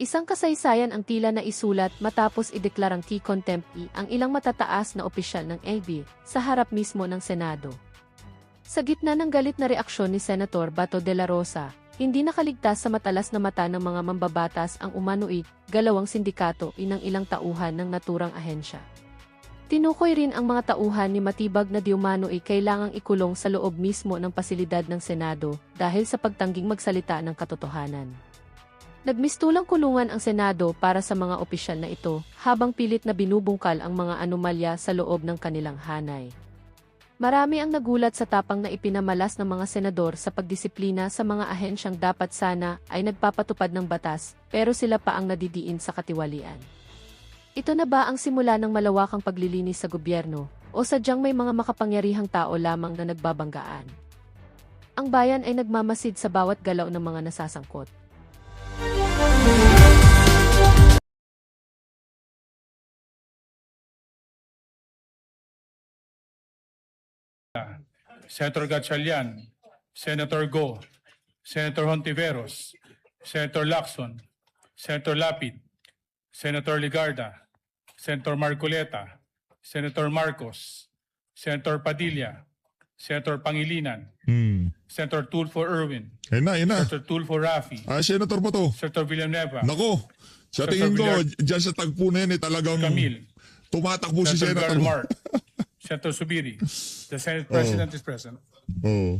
Isang kasaysayan ang tila na isulat matapos ideklarang key contempt ang ilang matataas na opisyal ng AB sa harap mismo ng Senado. Sa gitna ng galit na reaksyon ni Senator Bato de la Rosa, hindi nakaligtas sa matalas na mata ng mga mambabatas ang umano'y galawang sindikato ng ilang tauhan ng naturang ahensya. Tinukoy rin ang mga tauhan ni matibag na di umano'y kailangang ikulong sa loob mismo ng pasilidad ng Senado dahil sa pagtangging magsalita ng katotohanan. Nagmistulang kulungan ang Senado para sa mga opisyal na ito, habang pilit na binubungkal ang mga anomalya sa loob ng kanilang hanay. Marami ang nagulat sa tapang na ipinamalas ng mga senador sa pagdisiplina sa mga ahensyang dapat sana ay nagpapatupad ng batas, pero sila pa ang nadidiin sa katiwalian. Ito na ba ang simula ng malawakang paglilinis sa gobyerno, o sadyang may mga makapangyarihang tao lamang na nagbabanggaan? Ang bayan ay nagmamasid sa bawat galaw ng mga nasasangkot. Senator Gatchalian, Senator Go, Senator Hontiveros, Senator Lacson, Senator Lapid, Senator Ligarda, Senator Marcoleta, Senator Marcos, Senator Padilla, Senator Pangilinan, Senator Tulfo Erwin, Ayun na. Senator Tulfo Rafi, Senator ba to? Senator Villanueva, Nako, sa Senator tingin ko, Villar, dyan sa tagpo na yan, talagang Camille, tumatakbo si Senator Senator. Garmar, Senator Subiri. The Senate President is present. Oo.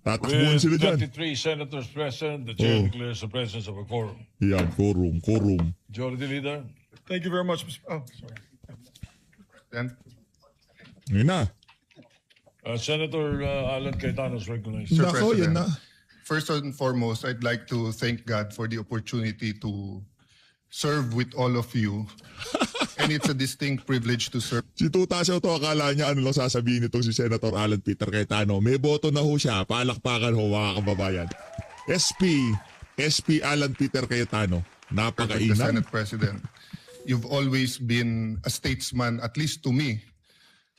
Tatakbuhan With sila dyan. 23 senators present, the chair declares the presence of a quorum. Yan, quorum. Majority Leader. Thank you very much, Mr. Oh, sorry. Then, Ayun na. Senator Alan Cayetano is recognized. Sir Nako, yan President, na. first and foremost, I'd like to thank God for the opportunity to serve with all of you. And it's a distinct privilege to serve. Si Tutasyo to, akala niya ano lang sasabihin nitong si Senator Alan Peter Cayetano. May boto na ho siya. Palakpakan ho, mga kababayan. SP Alan Peter Cayetano. The Napakainam. Senate President. You've always been a statesman, at least to me.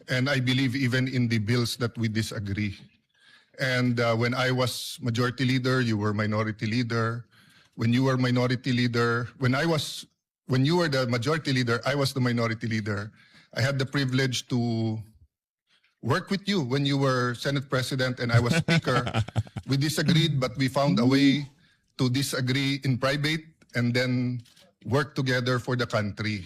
And I believe even in the bills that we disagree. And when I was majority leader, you were minority leader. When you were minority leader, when you were the majority leader, I was the minority leader. I had the privilege to work with you when you were Senate President and I was Speaker. We disagreed, but we found a way to disagree in private and then work together for the country.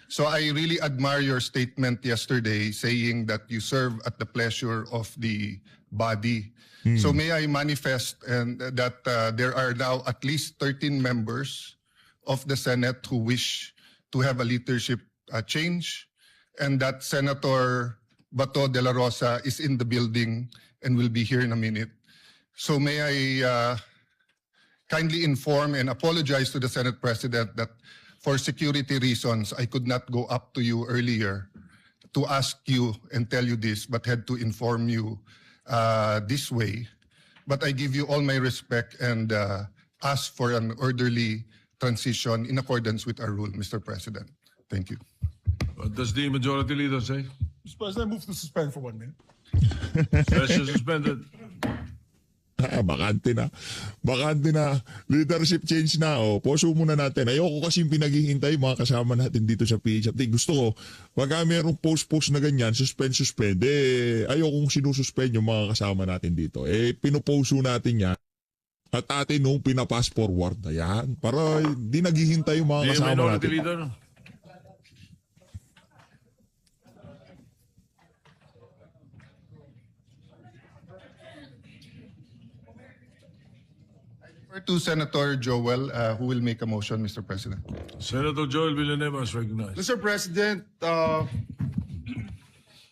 So I really admire your statement yesterday saying that you serve at the pleasure of the body. So may I manifest and that there are now at least 13 members of the Senate who wish to have a leadership change, and that Senator Bato de la Rosa is in the building and will be here in a minute. So may I kindly inform and apologize to the Senate President that for security reasons, I could not go up to you earlier to ask you and tell you this, but had to inform you this way. But I give you all my respect and ask for an orderly transition in accordance with our rule, Mr. President. Thank you. What does the Majority Leader say? Mr. President, I move to suspend for 1 minute. Session suspended. Bakante na. Leadership change na. Poso muna natin. Ayoko kasi pinaghihintay mga kasama natin dito sa PHFT. Gusto ko, pag merong post na ganyan, suspend. Ayokong sinususpend yung mga kasama natin dito. Pinuposo natin yan. At atin nung pinapass forward. Ayan. Para di naghihintay yung mga The kasama Minority natin. Leader. To Senator Joel, who will make a motion, Mr. President. Senator Joel Villanueva is recognized. Mr. President,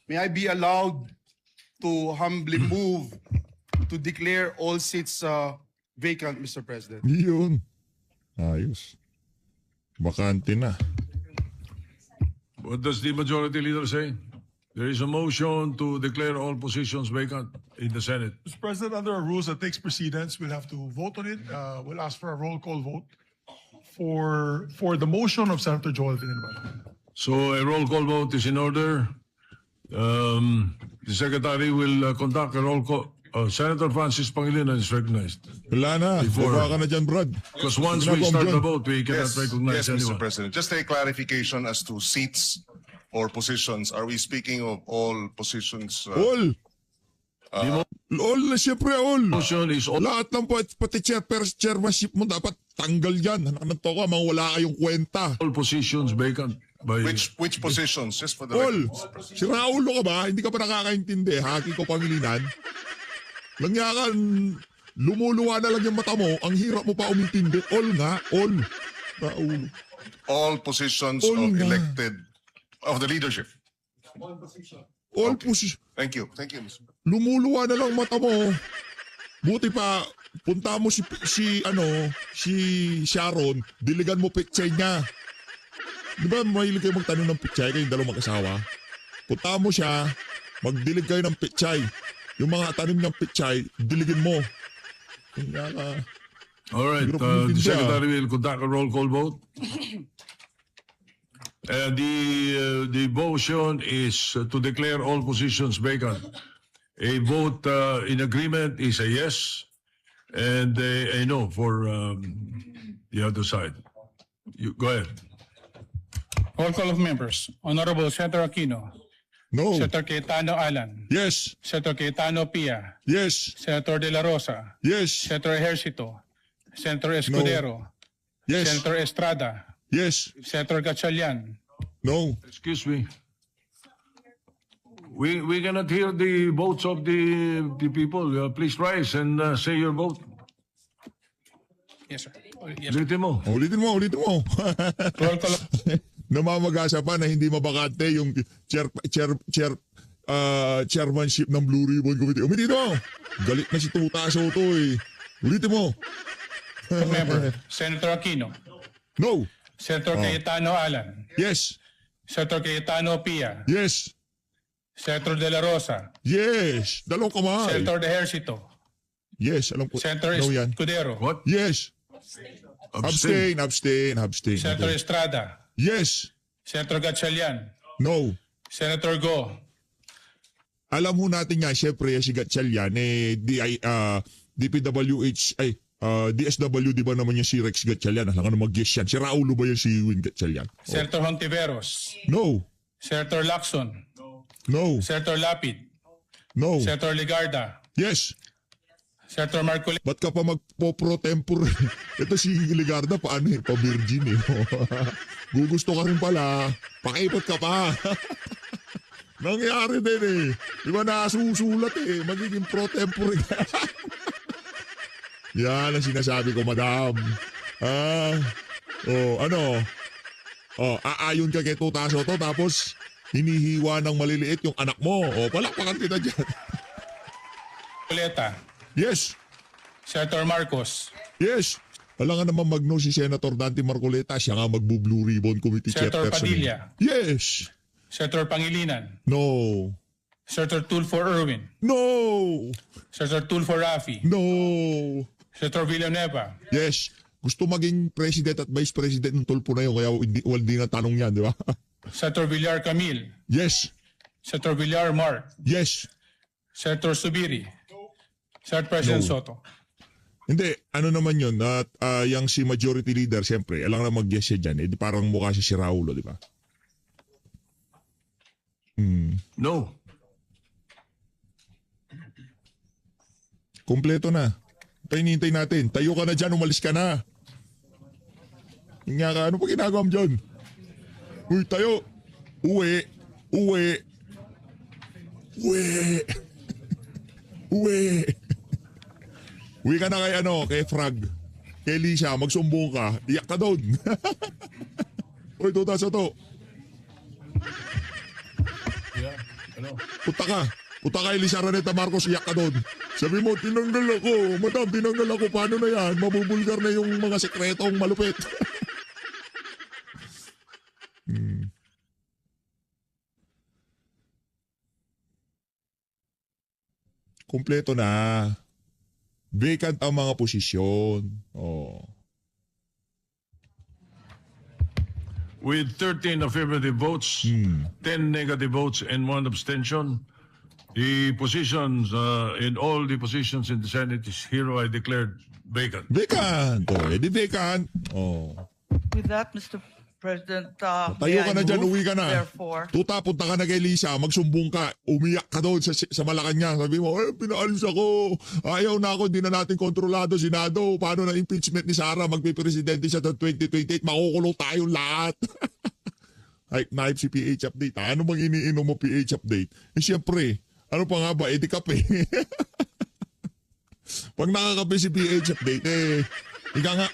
may I be allowed to humbly move to declare all seats vacant, Mr. President? Yun. Ayos. Bakante na. What does the Majority Leader say? There is a motion to declare all positions vacant in the Senate. Mr. President, under our rules that takes precedence, we'll have to vote on it. We'll ask for a roll call vote for the motion of Senator Joel Villanueva. So a roll call vote is in order. The Secretary will conduct a Senator Francis Pangilinan is recognized. Wala na. Before- Baba ka na dyan, Brad. Because once we Ginagawa mo start dyan. the vote, we cannot recognize yes, Mr. anyone. President. Just a clarification as to seats or positions. Are we speaking of all positions? All. All na siyempre, all. Motion is all. Lahat ng pati chairmanship mo dapat tanggal yan. Anak to ka, mga wala kayong kwenta. All positions vacant by Which positions? Just for the All. record, Mr. President. Si Raulo ka ba? Hindi ka pa nakakaintindi. Haki ko Pangilinan. Langyakan, lumuluwa na lang yung mata mo. Ang hirap mo pa umintindi. All nga, all. Raulo. All positions All of na. elected of the leadership. All Okay. position. Thank you. Thank you, Mr. President. Lumuluwa na lang mata mo. Buti pa, punta mo si Sharon, diligan mo picture niya. Di ba mahilig kayo magtanong ng picture kayong dalawang mag-asawa? Punta mo siya, magdilig kayo ng picture. Yung mga tanim ng picture, diligin mo. Kaya ka, All right, Siguro the pumuntin siya. Secretary will conduct a roll call vote. The motion is to declare all positions vacant. A vote in agreement is a yes, and a no for the other side. You go ahead. Roll call of members. Honorable Senator Aquino, no. Senator Cayetano Alan, Yes. Senator Cayetano Pia, Yes. Senator De La Rosa, Yes. Senator Ejercito, Senator Escudero, Yes. Senator Estrada, Yes. Senator Gatchalian, No. Excuse me. We cannot hear the votes of the people. Please rise and say your vote. yes sir. Yes, sir. Ulitin mo. Ulitin mo, ulitin mo. Roll call of, Namamagasa pa na hindi mabakante yung chairmanship ng Blue Ribbon Committee. Ulitin mo. Galit na si Tuta Soto eh. Ulitin mo. member. Senator Aquino, No. Senator Cayetano Alan, Yes. Senator Cayetano Pia, Yes. Senator De La Rosa, Yes. Dalawang kamay. Senator Ejercito, Yes. Alam ko. Senator No yan. Escudero, What? Yes. Abstain. Abstain. Senator Okay. Estrada, Yes. Senator Gatchalian, No. Senator Go, Alam ho natin nga, syempre, si Gatchalian, DPWH, DSW, di ba naman yung si Rex Gatchalian? Alam ka na mag-guess yan. Si Raulo ba yan si Win Gatchalian? Senator Hontiveros, No. Senator Lacson, No. Senator Lapid, No. Senator Ligarda, Yes. Senator Marcoleta, Ba't ka pa magpo-pro tempore? Ito si Ligarda, paano eh? Pa-virgin eh. Gugusto ka rin pala. Pakipot ka pa. Nangyari din eh. Di ba nasusulat eh. Magiging pro tempore ka. Yan ang sinasabi ko, madam. Aayon ka kay Tuta Soto tapos hinihiwa ng maliliit yung anak mo. Palakpakan kita dyan. Yes. Senator Marcos, Yes. Alam nga naman mag-no si Senator Dante Marcoleta. Siya nga magbu-Blue Ribbon Committee Senator chairperson. Padilla. Yes. Senator Pangilinan, No. Senator Tulfo Erwin, No. Senator Tulfo Rafi, No. Senator Villanueva, Yes. Gusto maging president at vice president ng tulpo na yun. Kaya hindi na tanong yan, di ba? Senator Villar Camil, Yes. Senator Villar Mark, Yes. Senator Subiri, Senator President No. Soto. Hindi, ano naman yun, at yung si majority leader, siyempre, alam na mag-yes siya dyan, parang mukha siya si Raulo, di ba? No. Kompleto na. Hinihintay natin. Tayo ka na dyan, umalis ka na. Yung nga ka, ano pa ginagawa mo dyan? Uy, tayo. Uwi. Uwi. Uwi. Uwi. Uwi ka na kay Frag. Kay Lisa, magsumbong ka. Iyak ka doon. Uy, Tuta Soto. Punta ka. Punta kay Lisa Raneta Marcos, iyak ka doon. Sabi mo, tinanggal ako. Madam, tinanggal ako. Paano na yan? Mabubulgar na yung mga sekretong malupit. Kompleto na. Vacant ang mga posisyon. Oh. With 13 affirmative votes, 10 negative votes, and 1 abstention, The positions, in all the positions in the Senate is hereby declared vacant. Vacant. Oh, edi vacant. Oh. With that, Mr. President, Tayo ka na dyan, uwi ka na. Therefore, Tuta, punta ka na kay Lisa, magsumbong ka, umiyak ka doon sa Malacanang. Sabi mo, pinaalis ako. Ayaw na ako, hindi na natin kontrolado, Senado. Paano na impeachment ni Sara? Magpipresidente siya sa 2028, makukulong tayong lahat. Hype na hype si PH Update. Ano bang iniinom mo PH Update? Eh siyempre, ano pa nga ba? Eh di kape. Pag nakakape si PH Update, ika nga,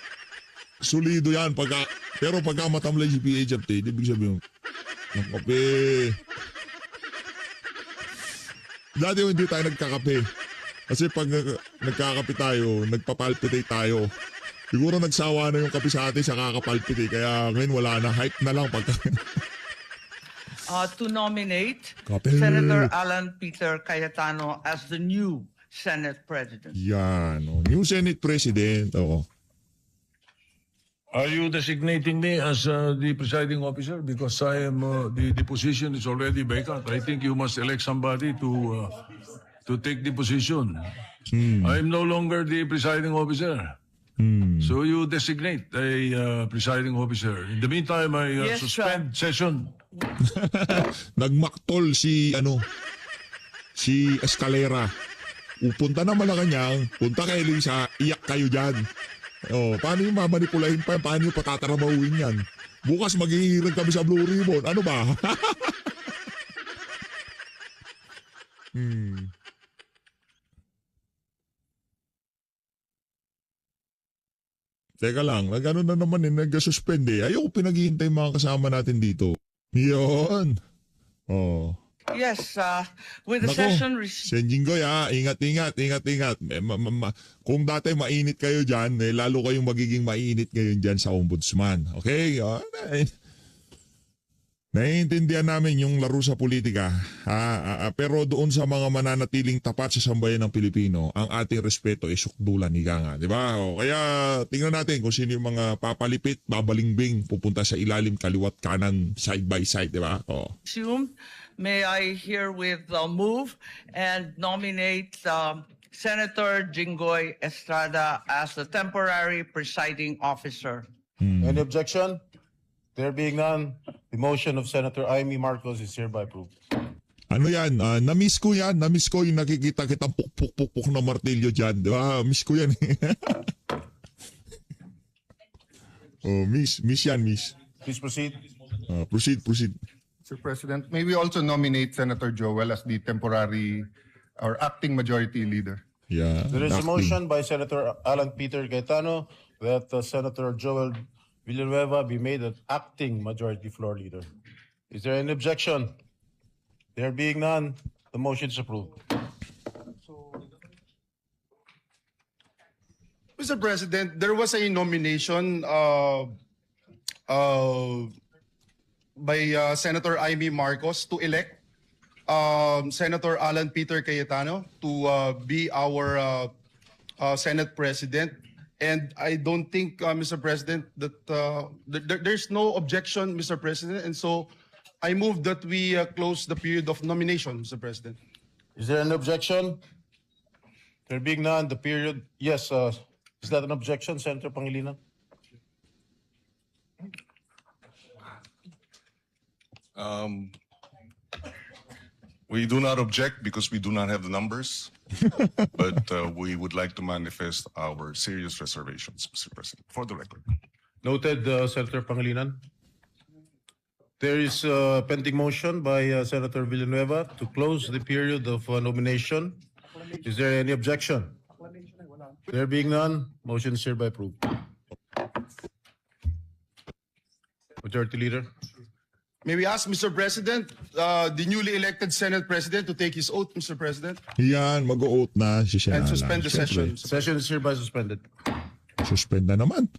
solido yan. Pero pagka matamlay si PH Update, ibig sabihin, ng kape. Dati hindi tayo nagkakape. Kasi pag nagkakape tayo, nagpapalpitate tayo. Siguro nagsawa na yung kape sa atin sa kakapalpitate. Kaya ngayon wala na. Hype na lang pagka... to nominate Kape. Senator Alan Peter Cayetano as the new Senate President. Yan. Oh. New Senate President. Oo. Are you designating me as the presiding officer? Because I am, the position is already vacant. I think you must elect somebody to take the position. I am no longer the presiding officer. So you designate a presiding officer. In the meantime, I Yes, suspend session. Nagmaktol si Escalera. Upunta na Malacanang, punta kay Lisa, iyak kayo dyan. Oh, paano yung mamanipulahin pa? Paano yung patatarabawin yan? Bukas maghihirag kami sa Blue Ribbon. Ano ba? Teka lang, nag-ano na naman nag-suspend Ayaw ko pinaghihintay mga kasama natin dito. Yun. Oh. Yes, with the Nako, session... Senjingoy ingat. Kung dati mainit kayo dyan, lalo kayong magiging mainit ngayon dyan sa ombudsman. Okay? Naiintindihan namin yung laro sa politika. Pero doon sa mga mananatiling tapat sa sambayan ng Pilipino, ang ating respeto ay sukdulan, ika nga. Diba? Kaya tingnan natin kung sino yung mga papalipit, babalingbing, pupunta sa ilalim, kaliwat, kanan, side by side. Diba? Assumed, may I herewith move and nominate Senator Jinggoy Estrada as the temporary presiding officer. Any objection? There being none, the motion of Senator Amy Marcos is hereby approved. Ano yan? Na-miss ko yan. Na-miss ko yung nakikita kitang puk-puk-puk na martilyo dyan. Diba? Miss ko yan. Miss yan, miss. Please proceed. Proceed. Mr. President, may we also nominate Senator Joel as the temporary or acting majority leader? Yeah. There is a acting. motion by Senator Alan Peter Cayetano that Senator Joel Villanueva be made an acting majority floor leader. Is there any objection? There being none, the motion is approved. Mr. President, there was a nomination by Senator Amy Marcos to elect Senator Alan Peter Cayetano to be our Senate President. And I don't think, Mr. President, that there's no objection, Mr. President. And so I move that we close the period of nomination, Mr. President. Is there an objection? There being none, the period, yes, is that an objection, Senator Pangilinan? We do not object because we do not have the numbers, but we would like to manifest our serious reservations, Mr. President, for the record. Noted, Senator Pangilinan. There is a pending motion by Senator Villanueva to close the period of nomination. Is there any objection? There being none, motion is hereby approved. Majority Leader. May we ask, Mr. President, the newly elected Senate President to take his oath, Mr. President, Yan, mag-o-oath na si Siya. and suspend the session. Session is hereby suspended. Suspend na naman.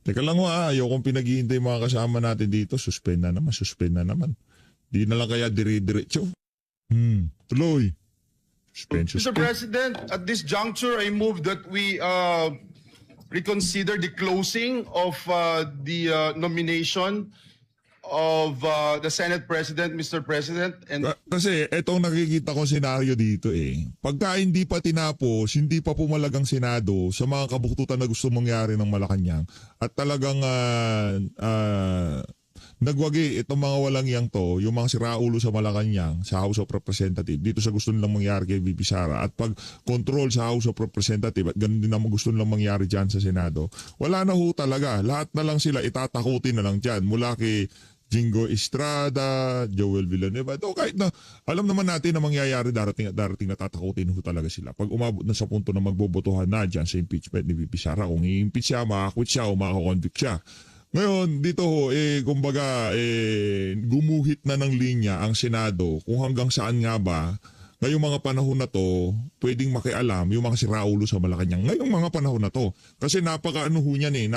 Teka lang ayaw kong pinaghihintay mga kasama natin dito. Suspend na naman. Di na lang kaya dire-diretso. Tuloy. Mr. Suspend. President, at this juncture, I move that we reconsider the closing of the nomination of the Senate President, Mr. President, and Kasi etong nakikita kong senaryo dito eh. Pagka hindi pa tinapos, hindi pa pumalag ang Senado sa mga kabuktutan na gusto mangyari ng Malacanang at talagang nagwagi itong mga walang yang to, yung mga siraulo sa Malacanang, sa House of Representatives, dito sa gusto nilang mangyari kay VP Sara at pag-control sa House of Representatives at ganun din naman gusto nilang mangyari dyan sa Senado. Wala na ho talaga. Lahat na lang sila itatakutin na lang dyan. Mula kay Jingo Estrada, Joel Villanueva. Do, kahit na alam naman natin na mangyayari darating at darating na tatakutin ho talaga sila. Pag umabot na sa punto na magbobotohan na dyan sa impeachment ni VP Sara, kung i-impeach siya, makakwit siya o makakonvict siya. Ngayon, dito ho, kumbaga, gumuhit na ng linya ang Senado kung hanggang saan nga ba ngayong mga panahon na to pwedeng makialam yung mga siraulo sa Malacanang. Ngayong mga panahon na to. Kasi napaka ano ho niyan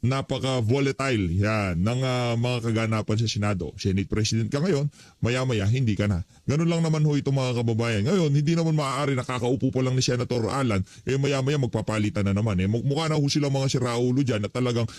napaka volatile yan ng mga kaganapan sa Senado. Senate President ka ngayon, maya-maya hindi ka na. Ganun lang naman ho ito mga kababayan. Ngayon, hindi naman maaari nakakaupo pa lang ni Senator Alan, maya-maya magpapalitan na naman. Mukha na ho sila mga siraulo dyan at talagang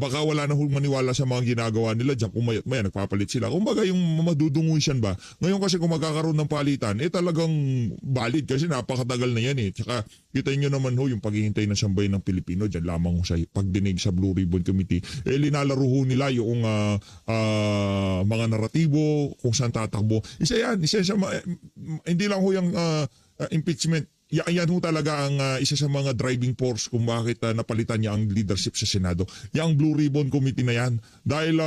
baka wala na ho maniwala sa mga ginagawa nila dyan kung maya nagpapalit sila. Kung baga yung madudungusan ba. Ngayon kasi kung magkakaroon ng palitan, talagang valid kasi napakatagal na yan eh. Tsaka kita nyo naman ho yung paghihintay ng sambayan ng Pilipino dyan lamang sa pagdinig sa Blue Ribbon Committee. Linalaro ho nila yung mga naratibo kung saan tatakbo. Isa yan, hindi lang ho yung impeachment. Yan ho talaga ang isa sa mga driving force kung bakit napalitan niya ang leadership sa Senado. Yung Blue Ribbon Committee na yan. Dahil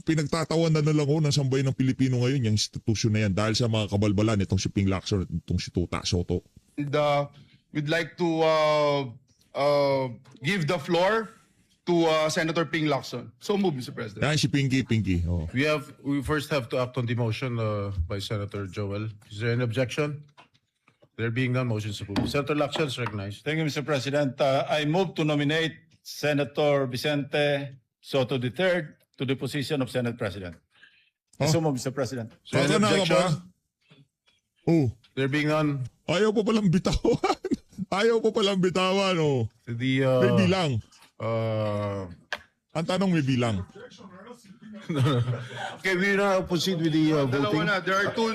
pinagtatawan na lang ho ng sambayan ng Pilipino ngayon yung institusyon na yan dahil sa mga kabalbalan itong si Ping Lacson at itong si Tuta Soto. And, we'd like to give the floor to Senator Ping Lacson. So move, Mr. President. Yan si Pinky. Oh. We first have to act on the motion by Senator Joel. Is there any objection? There being none, motion is approved. Senator Lacson is recognized. Thank you, Mr. President. I move to nominate Senator Vicente Soto III to the position of Senate President. So move, Mr. President. Is there any Baka na ka ba? objection? Oh. There being none, Ayaw pa palang bitawan. Oh. the May bilang. uh, Ang tanong may bilang. okay, we now proceed with the voting. Dalawa na. There are two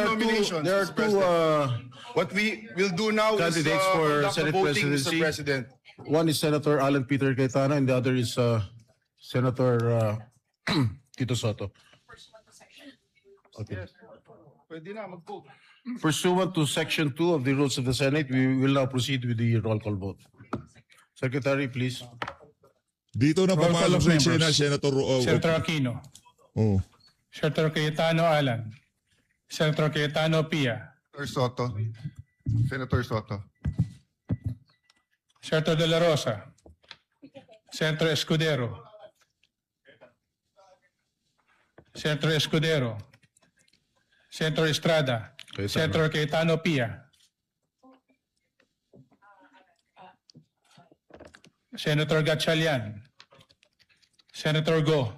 nominations. There are Mr. two President. What we will do now is candidates for conduct the Senate voting, presidency. Mr. President. One is Senator Alan Peter Cayetano and the other is Senator Tito Soto. Okay. Pwede na, mag-vote. Pursuant to Section 2 of the Rules of the Senate, we will now proceed with the roll call vote. Secretary, please. Dito na Roll call papasok of sa members. eksena, Senator. Senator Aquino. Oh. Senator Cayetano Alan. Senator Cayetano Pia. Senator Soto. Senator De La Rosa. Senator Escudero. Senator Escudero. Senator Estrada. Cayetano. Senator Cayetano Pia. Senator Gatchalian. Senator Go.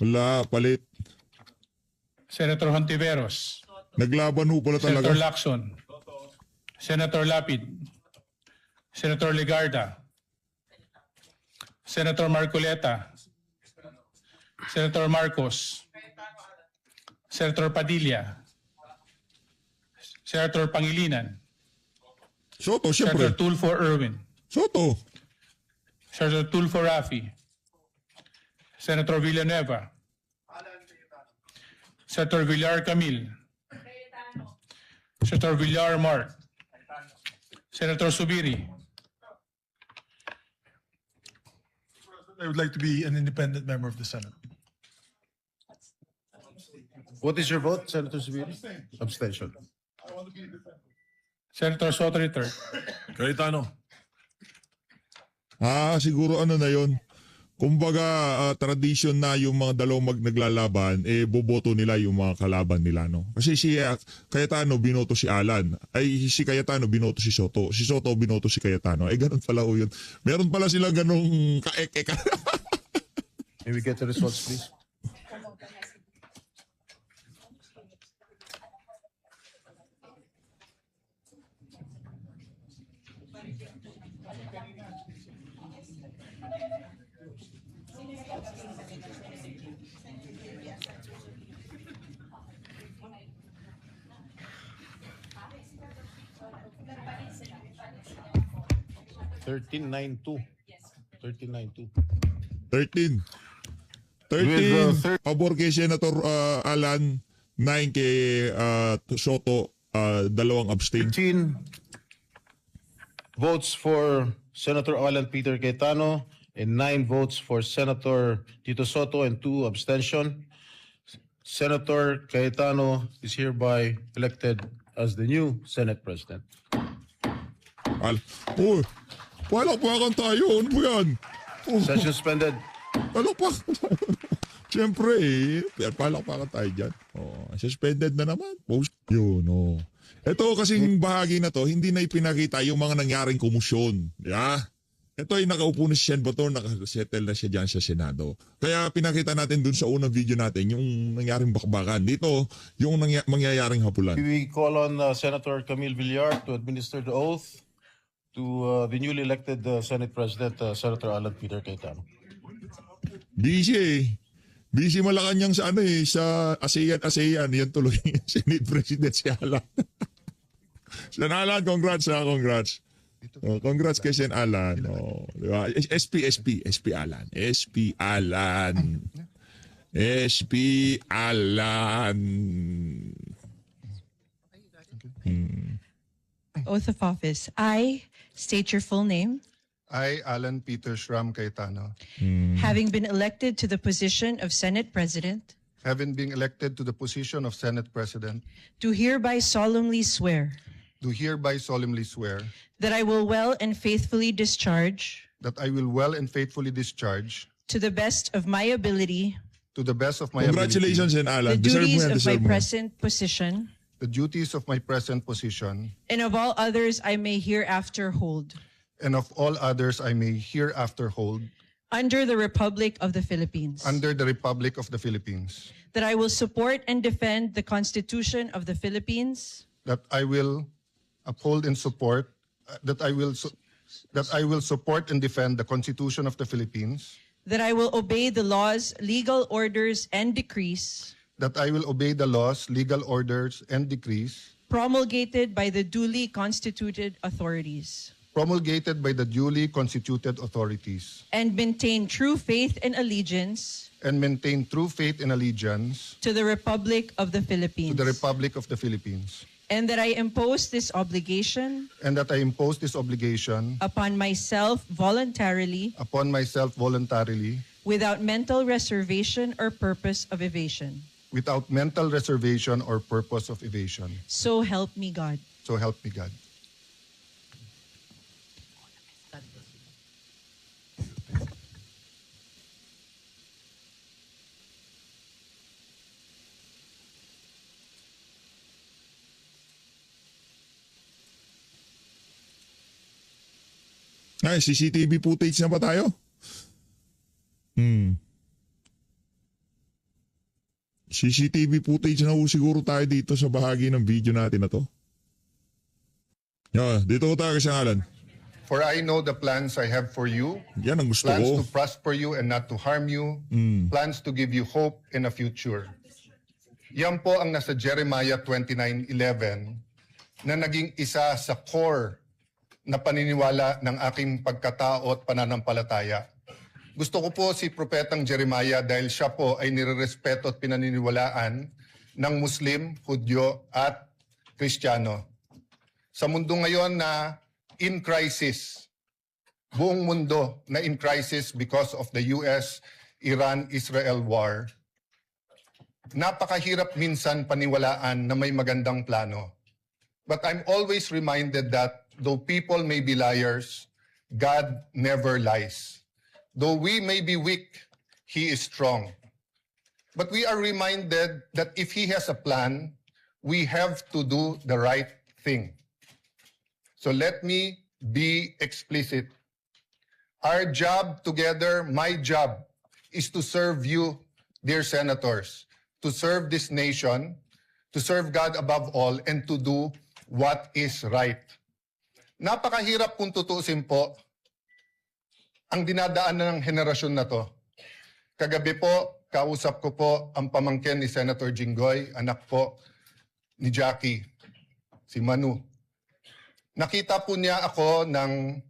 Wala, palit. Senator Hontiveros. Naglaban ho pala talaga. Senator Lacson. Senator Lapid. Senator Legarda. Senator Marcoleta. Senator Marcos. Senator Padilla. Senator Pangilinan. Soto, Senator siyempre. Tulfo Erwin. Soto. Senator Tulfo Rafi. Senator Villanueva. Senator Villar Camil. Senator Villar Mark. Senator Subiri. I would like to be an independent member of the Senate. What is your vote, Senator Subiri? Abstention. Senator Soto III. Cayetano. Siguro ano na yon. Kumbaga, tradition na yung mga dalawang naglalaban, boboto nila yung mga kalaban nila, no? Kasi si Cayetano binoto si Alan, si Cayetano binoto si Soto, si Soto binoto si Cayetano. Ganun pala o yun. Meron pala sila ganung kaek-ek. May we get the results, please? 1392. 1392. 13. With, 13 pabor kay Senator Alan, 9 kay Soto, 2 abstain. 13 votes for Senator Alan Peter Cayetano and 9 votes for Senator Tito Soto and 2 abstention. Senator Cayetano is hereby elected as the new Senate President. Uy, palakpakan tayo. Ano ba yan? Session suspended. Palakpakan tayo. Siyempre palakpakan tayo dyan. Suspended na naman. Post. Yun, Ito kasing bahagi na to, hindi na ipinakita yung mga nangyaring komusyon. Yeah? Ito ay nakaupo na si Sen Bator, nakasettle na siya dyan sa Senado. Kaya pinakita natin dun sa unang video natin yung nangyaring bakbakan. Dito, yung mangyayaring hapulan. We call on Senator Camille Villar to administer the oath to the newly elected Senate President, Senator Alan Peter Cayetano. Busy. Busy Malacanang sa sa ASEAN. Yan tuloy. Senate President si Alan. Sen Alan, congrats. Congrats kay Sen Alan. Diba? SP Alan. SP Alan. Oath of office. I state your full name. I, Alan Peter Shram Cayetano, Having been elected to the position of Senate President, having been elected to the position of Senate President, do hereby solemnly swear do hereby solemnly swear that I will well and faithfully discharge, that I will well and faithfully discharge, to the best of my ability, to the best of my Congratulations, Sen Alan. the Deserve mo duties yan, of my deserve mo. present position, ability, the duties of my present position, and of all others I may hereafter hold, and of all others I may hereafter hold, under the Republic of the Philippines, under the Republic of the Philippines, that I will support and defend the Constitution of the Philippines, that I will uphold and support, that I will support and defend the Constitution of the Philippines, that I will obey the laws, legal orders, and decrees that I will obey the laws, legal orders, and decrees promulgated by the duly constituted authorities, promulgated by the duly constituted authorities, and maintain true faith and allegiance and maintain true faith and allegiance to the Republic of the to Philippines, the Republic of the Philippines, and that I impose this obligation and that I impose this obligation upon myself voluntarily, without mental reservation or purpose of evasion. without mental reservation or purpose of evasion. So help me God. So help me God. Ay, CCTV footage na ba tayo? CCTV footage na siguro tayo dito sa bahagi ng video natin na to. Dito ko tayo kasi Alan. For I know the plans I have for you, Yan ang gusto plans ko. to prosper you and not to harm you, plans to give you hope and a future. Yan po ang nasa Jeremiah 29:11 na naging isa sa core na paniniwala ng aking pagkatao at pananampalataya. Gusto ko po si Propetang Jeremiah dahil siya po ay nirerespeto at pinaniniwalaan ng Muslim, Hudyo at Kristiyano. Sa mundo ngayon na in crisis, buong mundo na in crisis because of the US-Iran-Israel war, napakahirap minsan paniwalaan na may magandang plano. But I'm always reminded that though people may be liars, God never lies. Though we may be weak, He is strong. But we are reminded that if He has a plan, we have to do the right thing. So let me be explicit. Our job together, my job, is to serve you, dear senators, to serve this nation, to serve God above all, and to do what is right. Napakahirap kung tutuusin po ang dinadaanan ng henerasyon na to. Kagabi po, kausap ko po ang pamangkin ni Senator Jinggoy, anak po ni Jackie, si Manu. Nakita po niya ako ng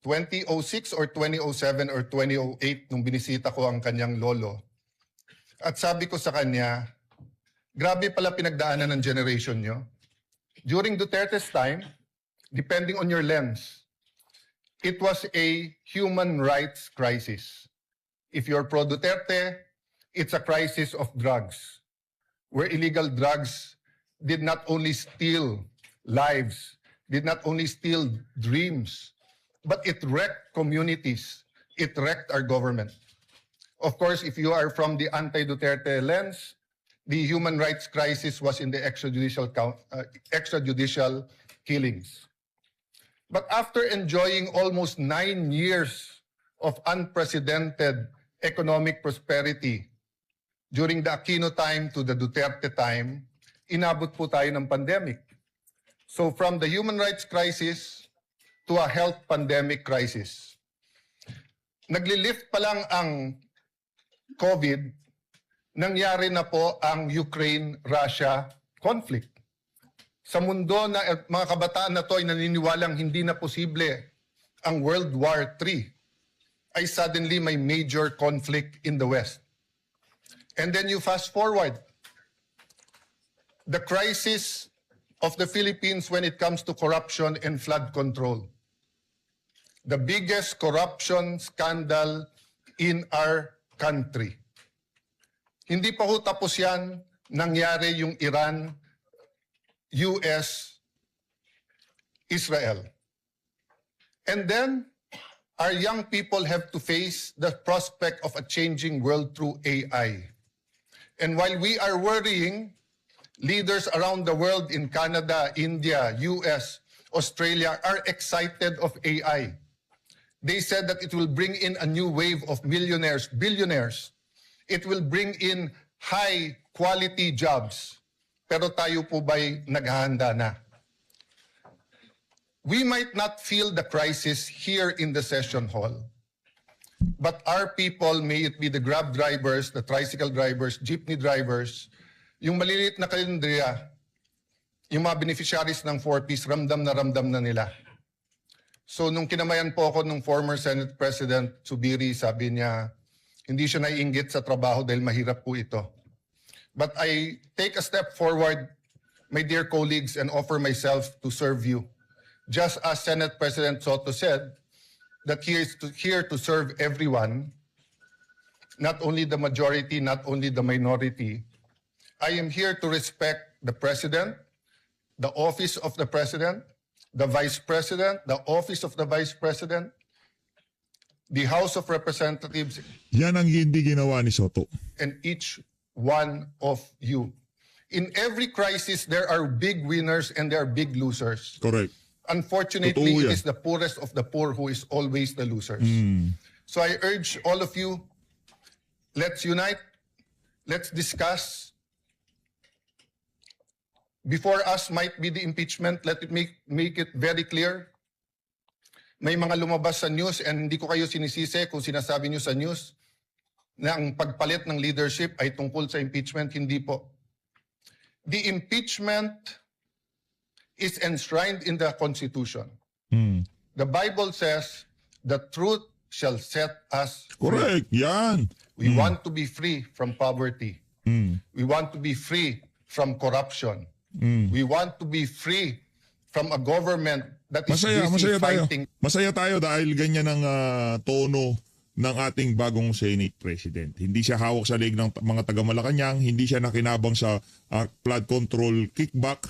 2006 or 2007 or 2008 nung binisita ko ang kanyang lolo. At sabi ko sa kanya, grabe pala pinagdaanan ng generation nyo. During Duterte's time, depending on your lens, it was a human rights crisis. If you're pro-Duterte, it's a crisis of drugs, where illegal drugs did not only steal lives, did not only steal dreams, but it wrecked communities. It wrecked our government. Of course, if you are from the anti-Duterte lens, the human rights crisis was in the extrajudicial killings. But after enjoying almost 9 years of unprecedented economic prosperity during the Aquino time to the Duterte time, inabot po tayo ng pandemic. So from the human rights crisis to a health pandemic crisis. Naglilift pa lang ang COVID, nangyari na po ang Ukraine-Russia conflict. Sa mundo na mga kabataan na to ay naniniwalang hindi na posible ang World War III, ay suddenly may major conflict in the West. And then you fast forward, the crisis of the Philippines when it comes to corruption and flood control. The biggest corruption scandal in our country. Hindi pa ho tapos yan, nangyari yung Iran, US, Israel. And then, our young people have to face the prospect of a changing world through AI. And while we are worrying, leaders around the world in Canada, India, US, Australia are excited of AI. They said that it will bring in a new wave of millionaires, billionaires. It will bring in high-quality jobs. Pero tayo po ba'y naghahanda na? We might not feel the crisis here in the session hall. But our people, may it be the Grab drivers, the tricycle drivers, jeepney drivers, yung maliliit na kalendriya, yung mga beneficiaries ng 4Ps, ramdam na nila. So nung kinamayan po ako ng former Senate President Zubiri, sabi niya, hindi siya naiinggit sa trabaho dahil mahirap po ito. But I take a step forward, my dear colleagues, and offer myself to serve you. Just as Senate President Soto said, that he is here to serve everyone, not only the majority, not only the minority. I am here to respect the President, the office of the President, the Vice President, the office of the Vice President, the House of Representatives. Yan ang hindi ginawa ni Soto. And each one of you. In every crisis, there are big winners and there are big losers. Correct. Unfortunately, Totoo yan. it is the poorest of the poor who is always the losers. So I urge all of you, let's unite, let's discuss. Before us might be the impeachment, let it make it very clear. May mga lumabas sa news and hindi ko kayo sinisisi kung sinasabi nyo sa news na ang pagpalit ng leadership ay tungkol sa impeachment. Hindi po. The impeachment is enshrined in the Constitution. The Bible says, the truth shall set us free. Correct. Yan. We want to be free from poverty. We want to be free from corruption. We want to be free from a government that is busy fighting. Masaya tayo dahil ganyan ang tono ng ating bagong Senate President. Hindi siya hawak sa leeg ng mga taga-Malacanang, hindi siya nakinabang sa flood control kickback,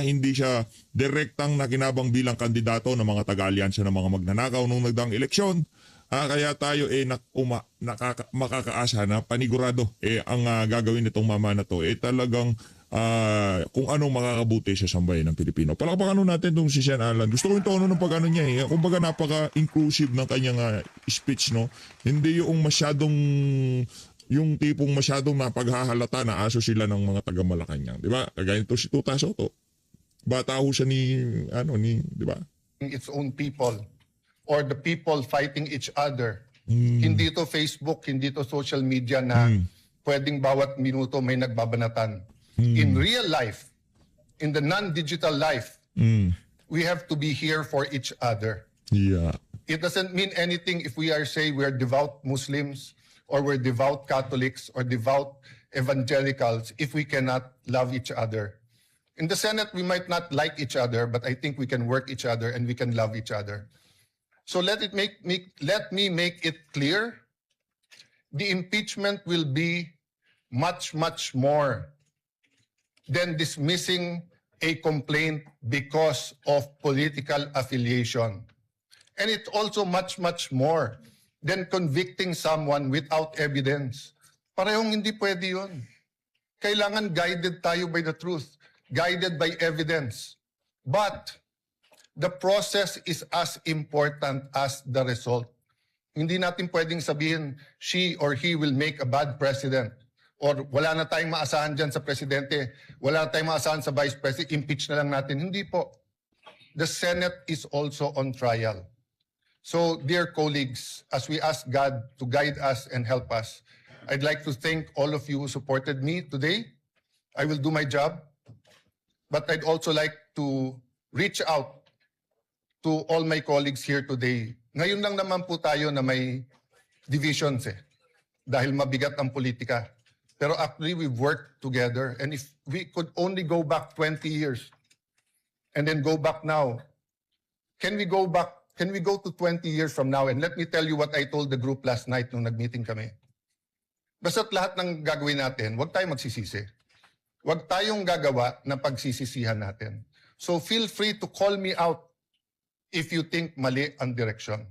hindi siya direktang nakinabang bilang kandidato ng mga taga-alyansa ng mga magnanakaw nung nagdaang eleksyon. Kaya tayo makakaasa na panigurado ang gagawin nitong mama na to talagang kung anong makakabuti sa sambayan ng Pilipino. Palakpakan natin itong si Sen Alan. Gusto ko yung tono ng pag-ano niya kumbaga napaka-inclusive ng kanyang speech, no? Hindi yung masyadong yung tipong masyadong napaghahalata na aso sila ng mga taga-Malacanang, di ba? Kagaya nito si Tuta Soto. Bata ho siya di ba? Its own people or the people fighting each other. Hindi to Facebook, hindi to social media na pwedeng bawat minuto may nagbabanatan. In real life, in the non-digital life, we have to be here for each other. Yeah. It doesn't mean anything if we are say we're devout Muslims or we're devout Catholics or devout evangelicals if we cannot love each other. In the Senate, we might not like each other, but I think we can work each other and we can love each other. So let me make it clear. The impeachment will be much, much more than dismissing a complaint because of political affiliation. And it's also much, much more than convicting someone without evidence. Parehong hindi pwede yun. Kailangan guided tayo by the truth, guided by evidence. But the process is as important as the result. Hindi natin pwedeng sabihin, she or he will make a bad president. Or wala na tayong maasahan dyan sa presidente, wala na tayong maasahan sa vice president, impeach na lang natin. Hindi po. The Senate is also on trial. So, dear colleagues, as we ask God to guide us and help us, I'd like to thank all of you who supported me today. I will do my job. But I'd also like to reach out to all my colleagues here today. Ngayon lang naman po tayo na may divisions dahil mabigat ang politika. Pero actually, we've worked together. And if we could only go back 20 years and then go back now, can we go to 20 years from now? And let me tell you what I told the group last night nung nag-meeting kami. Basta't lahat ng gagawin natin, huwag tayong magsisisi. Huwag tayong gagawa ng pagsisisihan natin. So feel free to call me out if you think mali ang direction.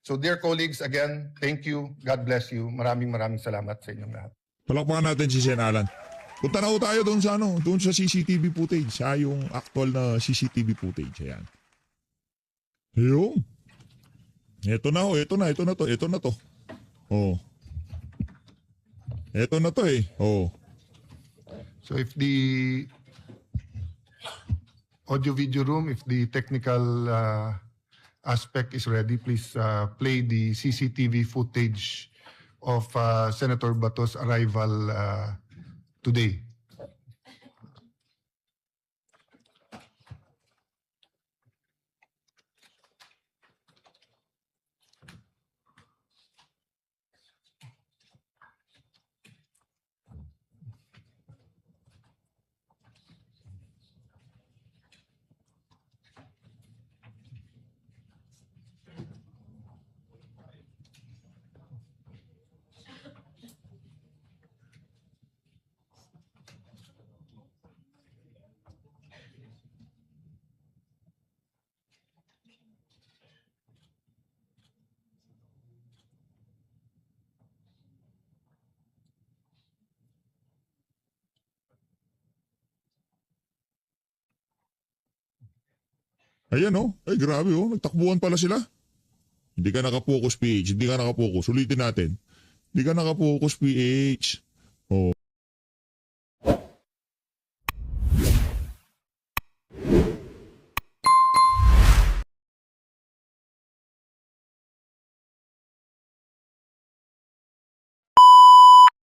So dear colleagues, again, thank you. God bless you. Maraming salamat sa inyong lahat. Palakpakan natin si Sen. Alan. Punta na ho tayo doon sa doon sa CCTV footage. Yung actual na CCTV footage. Ayan. Yung. Ito na. Oh. Ito na to eh. Oh. So if the audio-video room, if the technical aspect is ready, please play the CCTV footage of Senator Bato's arrival today. Ayan oh. Ay grabe oh. Nagtakbuhan pala sila. Hindi ka nakapokus PH. Hindi ka nakapokus. Ulitin natin. Hindi ka nakapokus PH.